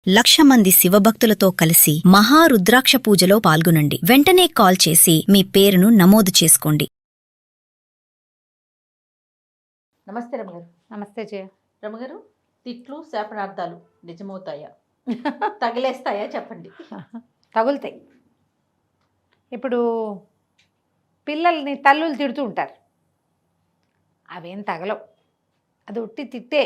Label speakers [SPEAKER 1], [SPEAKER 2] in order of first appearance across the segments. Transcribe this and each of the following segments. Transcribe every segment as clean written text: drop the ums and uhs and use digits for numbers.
[SPEAKER 1] 1,00,000 మంది శివభక్తులతో కలిసి మహారుద్రాక్ష పూజలో పాల్గొనండి. వెంటనే కాల్ చేసి మీ పేరును నమోదు చేసుకోండి.
[SPEAKER 2] నమస్తే రమగారు.
[SPEAKER 3] నమస్తే జయ.
[SPEAKER 2] రమగారు, తిట్లు శాపనార్థాలు నిజమవుతాయా? తగిలేస్తాయా? చెప్పండి.
[SPEAKER 3] తగులుతాయి. ఇప్పుడు పిల్లల్ని తల్లులు తిడుతూ ఉంటారు, అవేం తగలవు. అది ఉట్టి తిట్టే.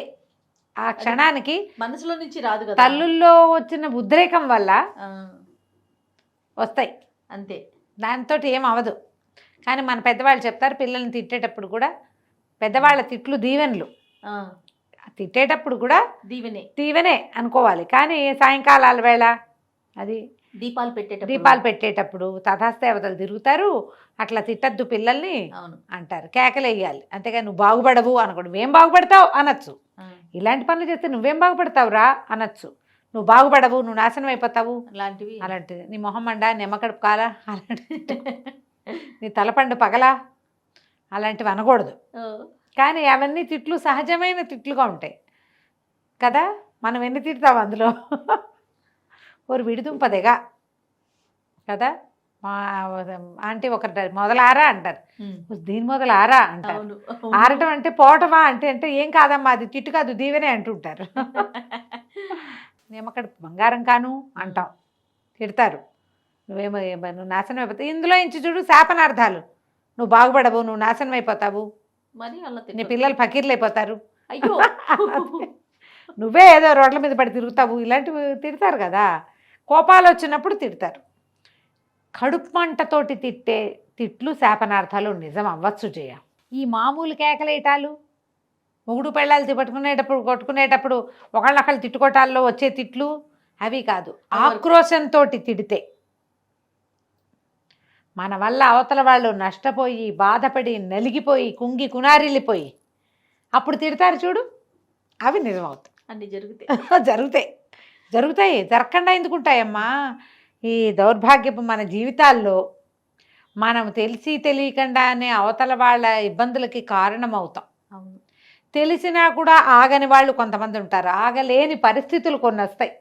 [SPEAKER 3] ఆ క్షణానికి
[SPEAKER 2] మనసులో నుంచి రాదు కదా,
[SPEAKER 3] తల్లుల్లో వచ్చిన ఉద్రేకం వల్ల వస్తాయి
[SPEAKER 2] అంతే.
[SPEAKER 3] దాంతో ఏం అవ్వదు. కానీ మన పెద్దవాళ్ళు చెప్తారు, పిల్లల్ని తిట్టేటప్పుడు కూడా పెద్దవాళ్ళ తిట్లు దీవెనలు. తిట్టేటప్పుడు కూడా దీవెనే అనుకోవాలి. కానీ సాయంకాలాల వేళ అది దీపాలు పెట్టేటప్పుడు తథాస్తేవతలు తిరుగుతారు, అట్లా తిట్టద్దు పిల్లల్ని అంటారు. కేకలేయాలి, అంతేగా నువ్వు బాగుపడవు అనకూడదు. నువ్వేం బాగుపడతావు అనొచ్చు. ఇలాంటి పనులు చేస్తే నువ్వేం బాగుపడతావురా అనొచ్చు. నువ్వు బాగుపడవు, నువ్వు నాశనం అయిపోతావు అలాంటిది. నీ మొహం మండా, నిమ్మకడుపు కాలా, అలాంటి నీ తలపండు పగలా, అలాంటివి అనకూడదు. కానీ అవన్నీ తిట్లు సహజమైన తిట్లుగా ఉంటాయి కదా. మనం ఎన్ని తిడతావు అందులో. ஒரு విడిదుంపదేగా కదా. మా ఆంటీ ఒకటి మొదలారా అంటారు, దీని మొదలారా అంటారు. ఆరటం అంటే పోవటమా అంటే అంటే ఏం కాదమ్మా, అది తిట్టు కాదు దీవెనే అంటుంటారు. నిమ్మకడ బంగారం కాను అంటాం, తిడతారు. నువ్వు నాశనం అయిపోతావు. ఇందులో ఇంచి చూడు శాపనార్థాలు. నువ్వు బాగుపడవు, నువ్వు నాశనం అయిపోతావు, నీ పిల్లలు ఫకీర్లు అయిపోతారు,
[SPEAKER 2] అయ్యో
[SPEAKER 3] నువ్వే ఏదో రోడ్ల మీద పడి తిరుగుతావు, ఇలాంటివి తిడతారు కదా. కోపాలు వచ్చినప్పుడు తిడతారు. కడుపు మంటతోటి తిట్టే తిట్లు శాపనార్థాలు నిజం అవ్వచ్చు జయ. ఈ మామూలు కేకలేటాలు, మొగుడు పెళ్ళాలు కొట్టుకునేటప్పుడు ఒకళ్ళొకళ్ళు తిట్టుకోటాల్లో వచ్చే తిట్లు అవి కాదు. ఆక్రోశంతో తిడితే మన వల్ల అవతల వాళ్ళు నష్టపోయి బాధపడి నలిగిపోయి కుంగి కునారిల్లిపోయి అప్పుడు తిడతారు చూడు, అవి నిజమవుతాయి.
[SPEAKER 2] అన్నీ
[SPEAKER 3] జరుగుతాయి. జరగకుండా ఎందుకుంటాయమ్మా. ఈ దౌర్భాగ్యపు మన జీవితాల్లో మనం తెలిసి తెలియకుండానే అవతల వాళ్ళ ఇబ్బందులకి కారణమవుతాం. తెలిసినా కూడా ఆగని వాళ్ళు కొంతమంది ఉంటారు, ఆగలేని పరిస్థితులు కొన్ని వస్తాయి.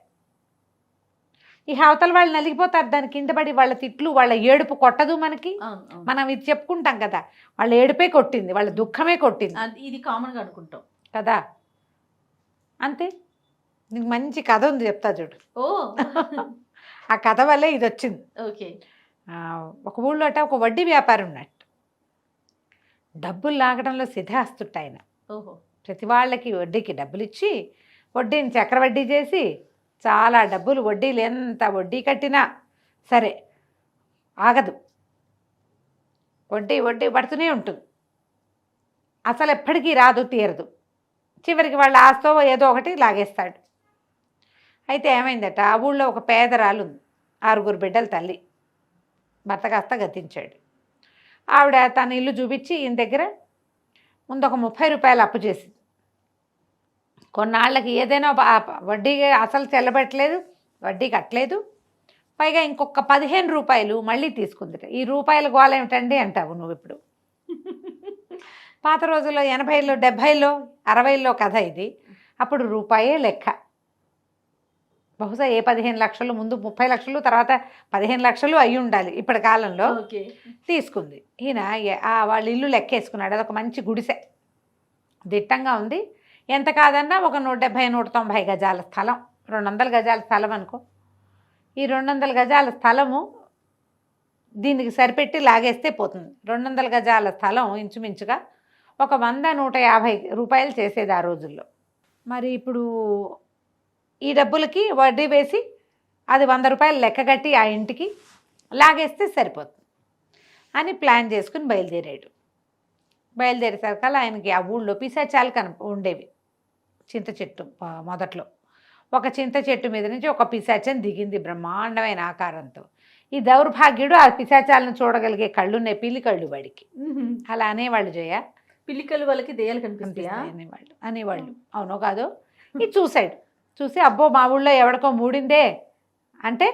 [SPEAKER 3] ఈ అవతల వాళ్ళు నలిగిపోతారు, దాని కింద పడి వాళ్ళ తిట్లు వాళ్ళ ఏడుపు కొట్టదు మనకి. మనం ఇది చెప్పుకుంటాం కదా, వాళ్ళ ఏడుపే కొట్టింది, వాళ్ళ దుఃఖమే కొట్టింది,
[SPEAKER 2] ఇది కామన్గా అనుకుంటాం కదా.
[SPEAKER 3] అంతే. నీకు మంచి కథ ఉంది, చెప్తా చూడు. ఆ కథ వల్లే ఇది వచ్చింది.
[SPEAKER 2] ఓకే.
[SPEAKER 3] ఒక ఊళ్ళో ఒక వడ్డీ వ్యాపారం ఉన్నట్టు, డబ్బులు లాగడంలో సిద్ధాస్తుట్టు ఆయన. ప్రతి వాళ్ళకి వడ్డీకి డబ్బులు ఇచ్చి వడ్డీని చక్రవడ్డీ చేసి చాలా డబ్బులు, వడ్డీలు ఎంత వడ్డీ కట్టినా సరే ఆగదు, వడ్డీ పడుతూనే ఉంటుంది. అసలు ఎప్పటికీ రాదు, తీరదు. చివరికి వాళ్ళ ఆస్తో ఏదో ఒకటి లాగేస్తాడు. అయితే ఏమైందట, ఆ ఊళ్ళో ఒక పేదరాలు ఉంది, 6 బిడ్డల తల్లి. భర్త కాస్త గతించాడు. ఆవిడ తన ఇల్లు చూపించి ఈయన దగ్గర ముందు ఒక 30 రూపాయలు అప్పు చేసింది. కొన్నాళ్ళకి ఏదైనా వడ్డీ అసలు చెల్లబెట్టలేదు, వడ్డీ కట్టలేదు, పైగా ఇంకొక 15 రూపాయలు మళ్ళీ తీసుకుందిట. ఈ రూపాయల గోళ ఏమిటండి అంటావు నువ్వు ఇప్పుడు. పాత రోజుల్లో 80లో 70లో 60లో కథ ఇది. అప్పుడు రూపాయే లెక్క. బహుశా 15 లక్షలు, ముందు 30 లక్షలు, తర్వాత 15 లక్షలు అయి ఉండాలి ఇప్పటి కాలంలో. తీసుకుంది. ఈయన వాళ్ళ ఇల్లు లెక్కేసుకున్నాడు. అదొక మంచి గుడిసె, దిట్టంగా ఉంది. ఎంత కాదన్నా ఒక 170-190 గజాల స్థలం, 200 గజాల స్థలం అనుకో. ఈ 200 గజాల స్థలము దీనికి సరిపెట్టి లాగేస్తే పోతుంది. 200 గజాల స్థలం ఇంచుమించుగా ఒక 100-150 రూపాయలు చేసేది ఆ రోజుల్లో. మరి ఇప్పుడు ఈ డబ్బులకి వడ్డీ వేసి అది 100 రూపాయలు లెక్క కట్టి ఆ ఇంటికి లాగేస్తే సరిపోతుంది అని ప్లాన్ చేసుకుని బయలుదేరాడు. బయలుదేరేసరికల్లా ఆయనకి ఆ ఊళ్ళో పిశాచాలు ఉండేవి. చింత చెట్టు మొదట్లో ఒక చింత చెట్టు మీద నుంచి ఒక పిశాచం దిగింది బ్రహ్మాండమైన ఆకారంతో. ఈ దౌర్భాగ్యుడు ఆ పిశాచాలను చూడగలిగే కళ్ళున్నాయి, పిల్లి కళ్ళు వాడికి. అలా అనేవాళ్ళు జయ.
[SPEAKER 2] పిల్లికలు వాళ్ళకి దెయ్యాలు కనిపిస్తాయా
[SPEAKER 3] అనేవాళ్ళు. అవునో కాదో. ఇది చూసి అబ్బో మా ఊళ్ళో ఎవరికో మూడిందే అంటే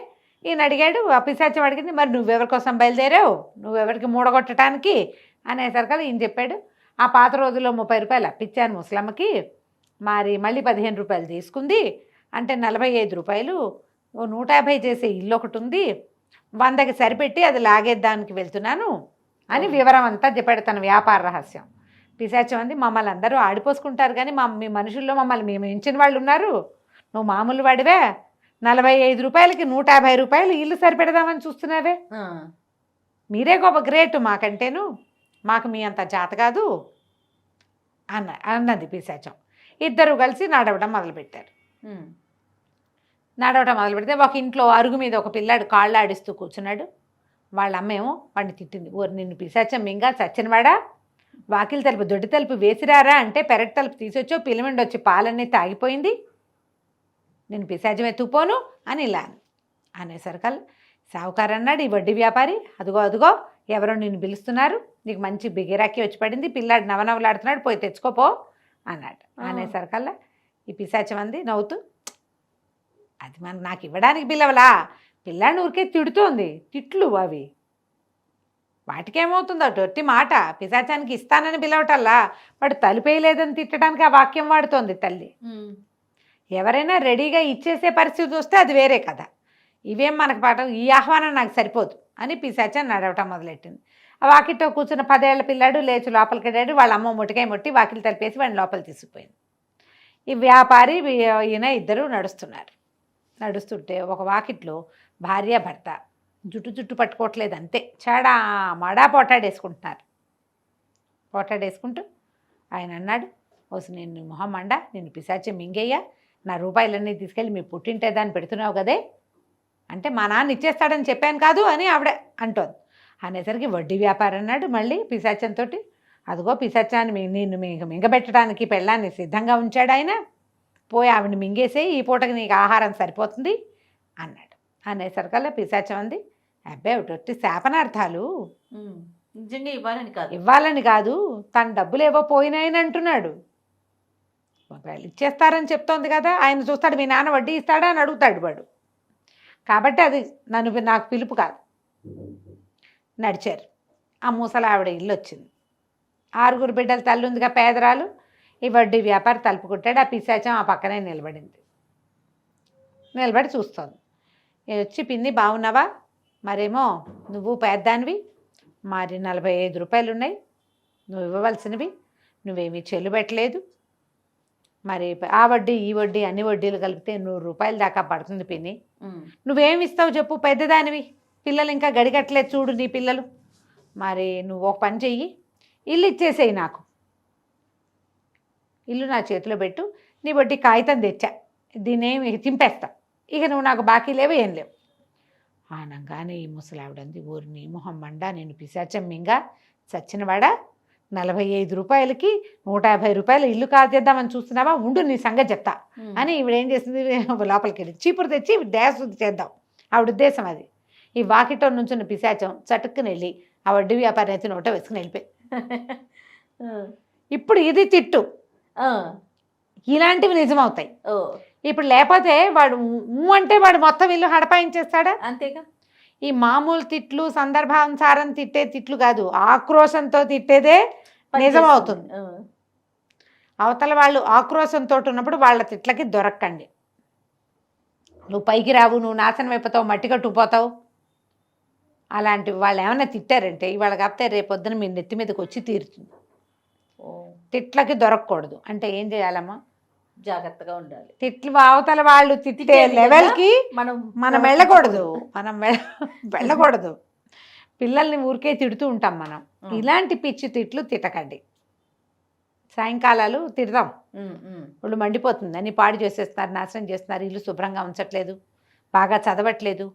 [SPEAKER 3] ఈయన అడిగాడు. ఆ పిశాచం అడిగింది, మరి నువ్వెవరి కోసం బయలుదేరావు, నువ్వెవరికి మూడగొట్టడానికి అనేసరికి ఈయన చెప్పాడు, ఆ పాత రోజుల్లో 30 రూపాయలు అప్పిచ్చాను ముసలమ్మకి, మరి మళ్ళీ 15 రూపాయలు తీసుకుంది, అంటే 45 రూపాయలు, ఓ 150 చేసే ఇల్లు ఒకటి ఉంది, 100కి సరిపెట్టి అది లాగేద్దానికి వెళ్తున్నాను అని వివరం అంతా చెప్పాడు, తన వ్యాపార రహస్యం. పిశాచం అంది, మమ్మల్ని అందరూ ఆడిపోసుకుంటారు కానీ మీ మనుషుల్లో మమ్మల్ని మేము ఎంచిన వాళ్ళు ఉన్నారు, నువ్వు మామూలు వాడివే, 45 రూపాయలకి 150 రూపాయలు ఇల్లు సరిపెడదామని చూస్తున్నావే, మీరే గొప్ప గ్రేట్ మాకంటేను, మాకు మీ అంత చేత కాదు అన్నది పిశాచం. ఇద్దరు కలిసి నడవడం మొదలుపెట్టారు. నడవటం మొదలు పెడితే ఒక ఇంట్లో అరుగు మీద ఒక పిల్లాడు కాళ్ళు ఆడిస్తూ కూర్చున్నాడు. వాళ్ళ అమ్మేమో వాడిని తిట్టింది, ఓరు నిన్ను పిశాచం మింగా చచ్చినవాడా, వాకిలి తలుపు దొడ్డి తలుపు వేసిరారా అంటే పెరటి తలుపు తీసొచ్చో పిల్లమండి వచ్చి పాలన్నీ తాగిపోయింది, నేను పిశాచం ఎత్తుకుపోను అని ఇలా అనేసరికల్ సావుకారు అన్నాడు, ఈ వడ్డీ వ్యాపారి, అదుగో అదుగో ఎవరో నిన్ను పిలుస్తున్నారు, నీకు మంచి బిగిరాకి వచ్చి పడింది, పిల్లాడు నవనవలాడుతున్నాడు, పోయి తెచ్చుకోపో అన్నాడు. అనేసరికల్లా ఈ పిశాచం అంది నవ్వుతూ, అది నాకు ఇవ్వడానికి పిల్లవలా, పిల్లాడిని ఊరికే తిడుతోంది, తిట్లు అవి, వాటికేమవుతుందో టొట్టి మాట, పిశాచానికి ఇస్తానని పిలవటల్లా వాడు తలుపేయలేదని తిట్టడానికి ఆ వాక్యం వాడుతోంది తల్లి. ఎవరైనా రెడీగా ఇచ్చేసే పరిస్థితి వస్తే అది వేరే కథ, ఇవేం మనకు పాఠం, ఈ ఆహ్వానం నాకు సరిపోదు అని పిశాచం నడవటం మొదలెట్టింది. ఆ వాకిట్లో కూర్చున్న 10 ఏళ్ల పిల్లాడు లేచి లోపలికి వెళ్ళాడు, వాళ్ళ అమ్మ ముట్టికాయ ముట్టి వాకిలి తలిపేసి వాడిని లోపలి తీసుకుపోయింది. ఈ వ్యాపారి ఈయన ఇద్దరు నడుస్తుంటే ఒక వాకిట్లో భార్య భర్త జుట్టు పట్టుకోవట్లేదు, అంతే చాడా మడా పోటాడేసుకుంటున్నారు. పోటాడేసుకుంటూ ఆయన అన్నాడు, ఓసి నేను మొహం మండ, నేను పిశాచం మింగయ్యా, నా రూపాయలన్నీ తీసుకెళ్ళి మీ పుట్టింటే దాన్ని పెడుతున్నావు కదే అంటే, మా నాన్న ఇచ్చేస్తాడని చెప్పాను కాదు అని ఆవిడ అంటోంది. అనేసరికి వడ్డీ వ్యాపారం అన్నాడు మళ్ళీ పిశాచంతో, అదిగో పిశాచాన్ని నిన్ను మింగబెట్టడానికి పెళ్ళాన్ని సిద్ధంగా ఉంచాడు ఆయన, పోయి ఆవిడని మింగేసేయి, ఈ పూటకి నీకు ఆహారం సరిపోతుంది అన్నాడు. అనేసరికల్లా పిశాచం అంది, అబ్బాయి ఒకటి శాపనార్థాలు,
[SPEAKER 2] నిజంగా
[SPEAKER 3] ఇవ్వాలని కాదు, తన డబ్బులు ఏవో పోయినాయని అంటున్నాడు, ఒకవేళ ఇచ్చేస్తారని చెప్తోంది కదా, ఆయన చూస్తాడు మీ నాన్న వడ్డీ ఇస్తాడా అని అడుగుతాడు వాడు, కాబట్టి అది నాకు పిలుపు కాదు. నడిచారు. ఆ ముసలి ఆవిడ ఇల్లు వచ్చింది. 6 బిడ్డల తల్లి ఉందిగా పేదరాలు, ఈ వడ్డీ వ్యాపారి తలుపు కొట్టాడు. ఆ పిశాచం ఆ పక్కనే నిలబడి చూస్తోంది. వచ్చి పిన్ని బాగున్నావా, మరేమో నువ్వు పేద్దానివి, మరి 45 రూపాయలు ఉన్నాయి, నువ్వు ఇవ్వవలసినవి, నువ్వేమీ చెల్లు పెట్టలేదు, మరి ఆ వడ్డీ ఈ వడ్డీ అన్ని వడ్డీలు కలిపితే 100 రూపాయల దాకా పడుతుంది పిన్ని, నువ్వేమి ఇస్తావు చెప్పు, పెద్దదానివి, పిల్లలు ఇంకా గడిగట్లేదు చూడు నీ పిల్లలు, మరి నువ్వు ఒక పని చెయ్యి, ఇల్లు ఇచ్చేసేయి, నాకు ఇల్లు నా చేతిలో పెట్టు, నీ వడ్డీ కాగితం తెచ్చా, దీన్నేమి చింపేస్తా, ఇక నువ్వు నాకు బాకీ లేవు ఏం లేవు అనగానే ఈ ముసలావిడంది, ఊరిని మొహం మండా, నేను పిశాచం మింగా చచ్చినవాడా, 45 రూపాయలకి 150 రూపాయలు ఇల్లు కాజేద్దామని చూస్తున్నావా, ఉండు నీ సంగతి చెప్తా అని ఈవిడేం చేసింది, లోపలికి వెళ్ళి చీపురు తెచ్చి డ్యాస్ చేద్దాం, ఆవిడ ఉద్దేశం అది. ఈ వాకిట్లో నుంచున్న పిశాచం చటుక్కుని వెళ్ళి ఆ వడ్డీ వ్యాపారి అయితే నోట వేసుకుని వెళ్ళిపోయి. ఇప్పుడు ఇది తిట్టు, ఇలాంటివి నిజమవుతాయి. ఇప్పుడు లేకపోతే వాడు అంటే వాడు మొత్తం ఇల్లు హడపాయించేస్తాడా,
[SPEAKER 2] అంతేగా.
[SPEAKER 3] ఈ మామూలు తిట్లు సందర్భానుసారం తిట్టే తిట్లు కాదు, ఆక్రోశంతో తిట్టేదే నిజమవుతుంది. అవతల వాళ్ళు ఆక్రోశంతో ఉన్నప్పుడు వాళ్ళ తిట్లకి దొరక్కండి. నువ్వు పైకి రావు, నువ్వు నాశనం అయిపోతావు, మట్టి కట్టుకుపోతావు, అలాంటివి వాళ్ళు ఏమైనా తిట్టారంటే ఇవాళ కాకపోతే రేపొద్దున మీ నెత్తి మీదకి వచ్చి తీరుతుంది. తిట్లకి దొరకకూడదు అంటే ఏం చేయాలమ్మా,
[SPEAKER 2] జాగ్రత్తగా ఉండాలి.
[SPEAKER 3] తిట్లు అవతల వాళ్ళు తిట్టే లెవెల్కి మనం వెళ్ళకూడదు, వెళ్ళకూడదు. పిల్లల్ని ఊరికే తిడుతూ ఉంటాం మనం, ఇలాంటి పిచ్చి తిట్లు తిట్టకండి. సాయంకాలాలు తిడదాం, వాళ్ళు మండిపోతుంది, అన్ని పాడు చేసేస్తున్నారు, నాశనం చేస్తున్నారు, ఇల్లు శుభ్రంగా ఉంచట్లేదు, బాగా చదవట్లేదు,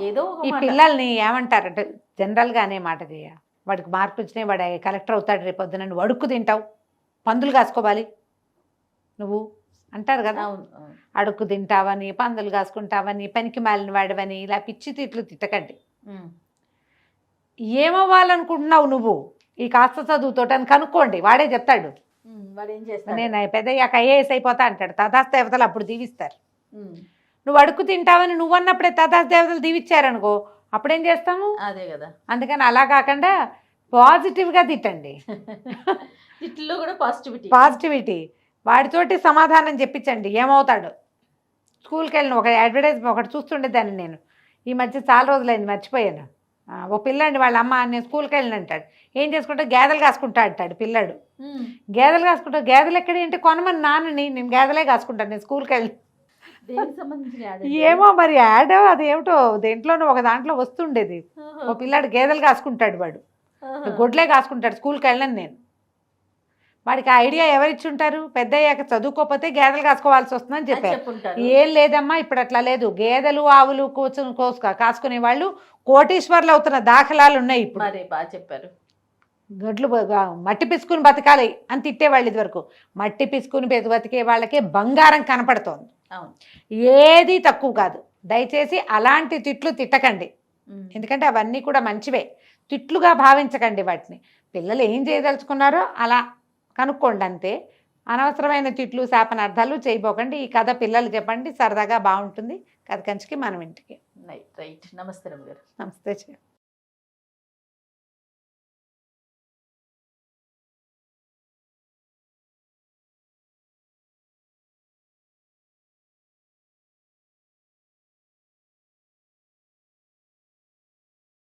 [SPEAKER 3] ఏదో ఈ పిల్లల్ని ఏమంటారంటే జనరల్గా అనే మాట చేయ, వాడికి మార్కులు వచ్చినాయి, వాడు కలెక్టర్ అవుతాడు రేపొద్దున, నువ్వు అడుక్కు తింటావు, పందులు కాసుకోవాలి నువ్వు అంటారు కదా, అడుక్కు తింటావని, పందులు కాసుకుంటావని, పనికి మాలిన వాడవని, ఇలా పిచ్చి తిట్లు తిట్టకండి. ఏమవ్వాలనుకుంటున్నావు నువ్వు ఈ కాస్త చదువుతోటి అని కనుక్కోండి, వాడే చెప్తాడు. నేను పెద్దయ్యాక ఐఏఎస్ అయిపోతా అంటాడు, తథాస్తు దేవతలు అప్పుడు దీవిస్తారు. నువ్వు అడుక్కు తింటావని నువ్వు అన్నప్పుడే తథాస్తు దేవతలు దీవిచ్చారనుకో, అప్పుడేం చేస్తాము,
[SPEAKER 2] అదే కదా.
[SPEAKER 3] అందుకని అలా కాకుండా పాజిటివ్గా తిట్టండి.
[SPEAKER 2] తిట్లో కూడా పాజిటివిటీ,
[SPEAKER 3] వాడితోటి సమాధానం చెప్పించండి, ఏమవుతాడు స్కూల్కి వెళ్ళిన ఒక అడ్వర్టైజ్మెంట్ ఒకటి చూస్తుండేదాన్ని నేను. ఈ మధ్య చాలా రోజులైంది మర్చిపోయాను. ఒక పిల్లాడిని వాళ్ళ అమ్మ నేను స్కూల్కి వెళ్ళిన అంటాడు. ఏం చేసుకుంటే గేదెలు కాసుకుంటా అంటాడు పిల్లాడు. గేదెలు కాసుకుంటా, గేదెలు ఎక్కడేంటి కొనమని నాన్నని, నేను గేదెలే కాసుకుంటాను నేను స్కూల్కి వెళ్ళి.
[SPEAKER 2] దేనికి సంబంధించిన యాడ్?
[SPEAKER 3] ఏమో మరి యాడ్ అదేమిటో దేంట్లోనూ ఒక దాంట్లో వస్తుండేది. ఓ పిల్లాడు గేదెలు కాసుకుంటాడు, వాడు గొడ్లే కాసుకుంటాడు. స్కూల్కి వెళ్ళను నేను. వాడికి ఆ ఐడియా ఎవరిచ్చి ఉంటారు? పెద్ద అయ్యాక చదువుకోకపోతే గేదెలు కాసుకోవాల్సి వస్తుందని చెప్పారు.
[SPEAKER 2] చెప్పుంటారు.
[SPEAKER 3] ఏం లేదమ్మా, ఇప్పుడు అట్లా లేదు. గేదెలు ఆవులు కాసుకునే వాళ్ళు కోటీశ్వర్లు అవుతున్న దాఖలాలు ఉన్నాయి ఇప్పుడు.
[SPEAKER 2] మరి బాగా చెప్పారు.
[SPEAKER 3] గొడ్లు మట్టి పిసుకుని బతకాలి అని తిట్టేవాళ్ళు ఇదివరకు. మట్టి పిసుకుని బతికే వాళ్ళకే బంగారం కనపడుతోంది.
[SPEAKER 2] అవును.
[SPEAKER 3] ఏది తక్కువ కాదు. దయచేసి అలాంటి తిట్లు తిట్టకండి, ఎందుకంటే అవన్నీ కూడా మంచివే. తిట్లుగా భావించకండి వాటిని. పిల్లలు ఏం చేయదలుచుకున్నారో అలా కనుక్కోండి అంతే. అనవసరమైన తిట్లు శాపనార్థాలు చేయబోకండి. ఈ కథ పిల్లలు చెప్పండి, సరదాగా బాగుంటుంది. కథ కంచికి మనం ఇంటికి.
[SPEAKER 2] రైట్. నమస్తే రమ్య గారు.
[SPEAKER 3] నమస్తే.